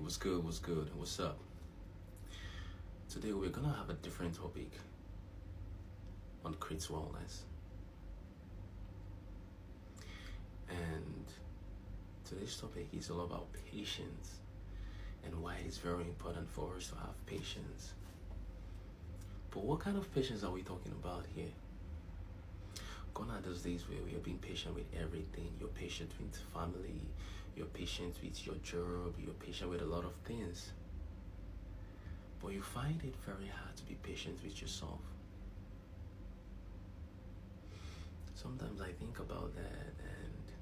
What's good? What's good? What's up? Today we're gonna have a different topic on Crit Wellness. And today's topic is all about patience and why it's very important for us to have patience. But what kind of patience are we talking about here? Gone are those days where you're being patient with everything. You're patient with family, you're patient with your job, you're patient with a lot of things. But you find it very hard to be patient with yourself. Sometimes I think about that and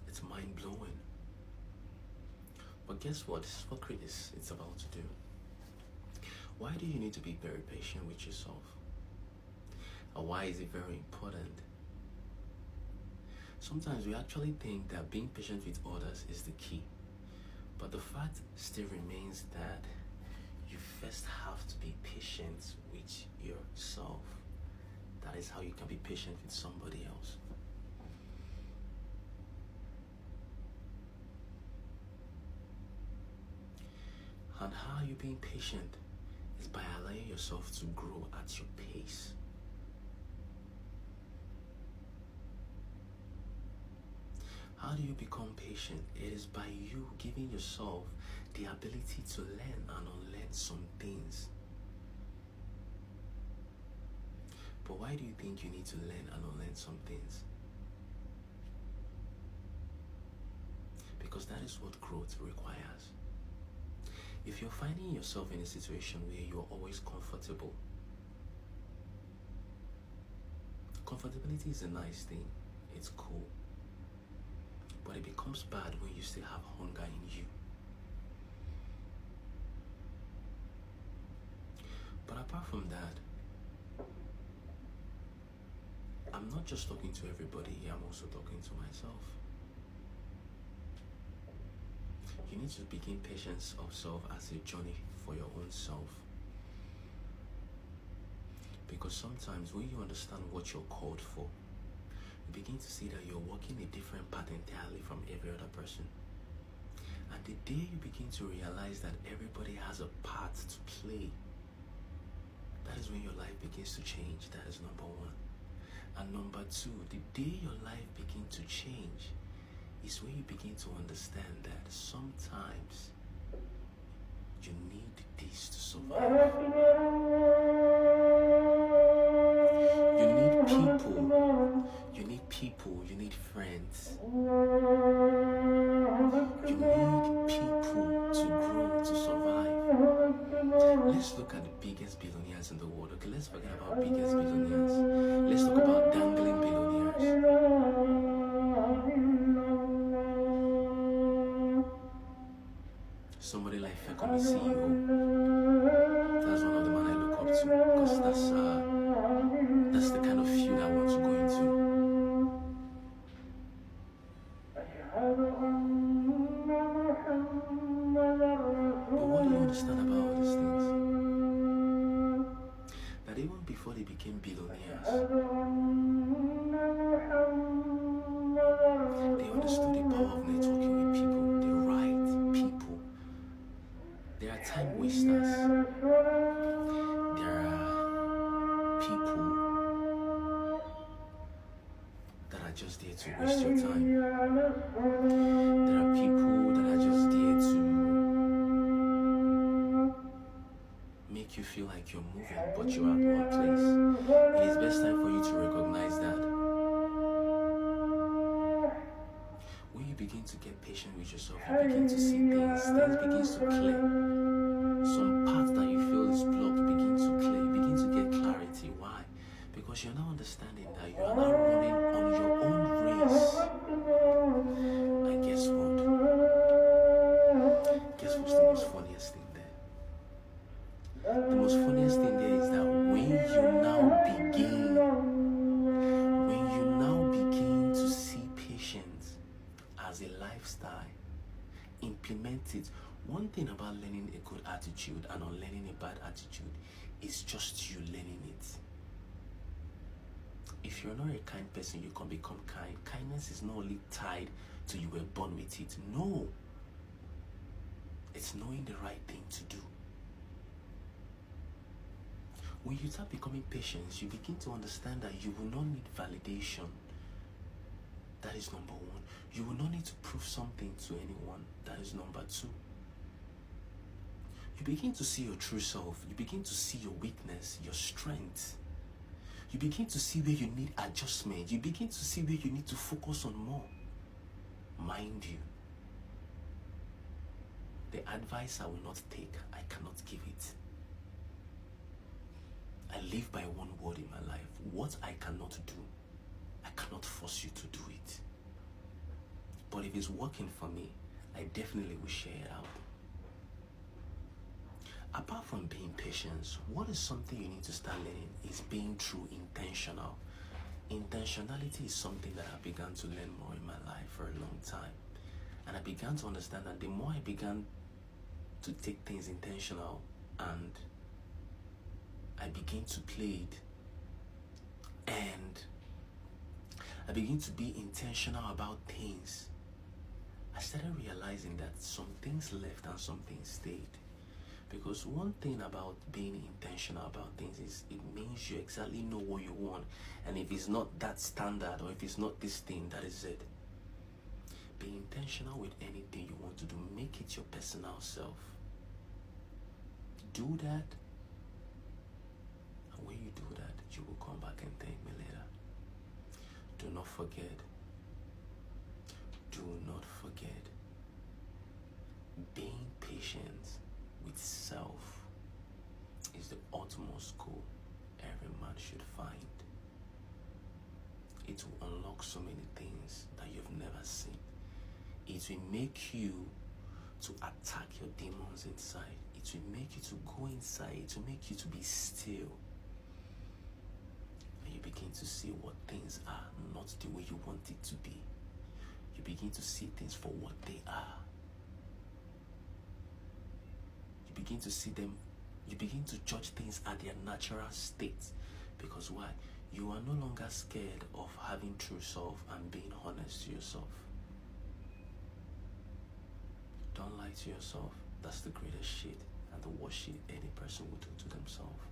it's mind-blowing. But guess what? This is what Crit is it's about to do. Why do you need to be very patient with yourself? And why is it very important? Sometimes we actually think that being patient with others is the key. But the fact still remains that you first have to be patient with yourself. That is how you can be patient with somebody else. And how you being patient is by allowing yourself to grow at your pace. How do you become patient? It is by you giving yourself the ability to learn and unlearn some things. But why do you think you need to learn and unlearn some things? Because that is what growth requires. If you're finding yourself in a situation where you're always comfortable, comfortability is a nice thing, it's cool. But it becomes bad when you still have hunger in you. But apart from that, I'm not just talking to everybody here, I'm also talking to myself. You need to begin patience of self as a journey for your own self. Because sometimes when you understand what you're called for, you begin to see that you're walking a different path entirely from every other person. And the day you begin to realize that everybody has a part to play, that is when your life begins to change. That is number one. And number two, the day your life begins to change is when you begin to understand that sometimes you need this to survive. You need people, you need friends. You need people to grow, to survive. Let's look at the biggest billionaires in the world. Okay, let's forget about biggest billionaires. Let's talk about dangling billionaires. Somebody like Fekumi CEO. That's one of the men I look up to because that's the kind of field I want to go into. But what do you understand about all these things? That even before they became billionaires, they understood the power of networking with people, the right people. There are time wasters. There are people that are just there to waste your time. There are people that are just there to make you feel like you're moving, but you're at one place. It is best time for you to recognize that. When you begin to get patient with yourself, you begin to see things begins to clear. Some parts that you feel is blocked begin to clear, you begin to get clarity. Why? Because you're now understanding that you are now running on your own race. And guess what? Guess what's the most funniest thing there? The most funniest thing there is that when you now begin to see patience as a lifestyle, implement it. One thing about learning a good attitude and unlearning a bad attitude is just you learning it. If you're not a kind person, you can become kind. Kindness is not only tied to you were born with it. No. It's knowing the right thing to do. When you start becoming patient, you begin to understand that you will not need validation. That is number one. You will not need to prove something to anyone. That is number two. You begin to see your true self. You begin to see your weakness, your strength. You begin to see where you need adjustment. You begin to see where you need to focus on more. Mind you, the advice I will not take, I cannot give it. I live by one word in my life. What I cannot do, I cannot force you to do it. But if it's working for me, I definitely will share it out. Apart from being patient, what is something you need to start learning is being true intentional. Intentionality is something that I began to learn more in my life for a long time. And I began to understand that the more I began to take things intentional and I begin to play it, and I begin to be intentional about things, I started realizing that some things left and some things stayed. Because one thing about being intentional about things is it means you exactly know what you want. And if it's not that standard, or if it's not this thing, that is it. Be intentional with anything you want to do. Make it your personal self. Do that. And when you do that, you will come back and thank me later. Do not forget. Do not forget. Being patient with self is the utmost goal every man should find. It will unlock so many things that you've never seen. It will make you to attack your demons inside. It will make you to go inside. It will make you to be still. And you begin to see what things are, not the way you want it to be. You begin to see things for what they are. You begin to see them, you begin to judge things at their natural state. Because why? You are no longer scared of having true self and being honest to yourself. Don't lie to yourself. That's the greatest shit and the worst shit any person would do to themselves.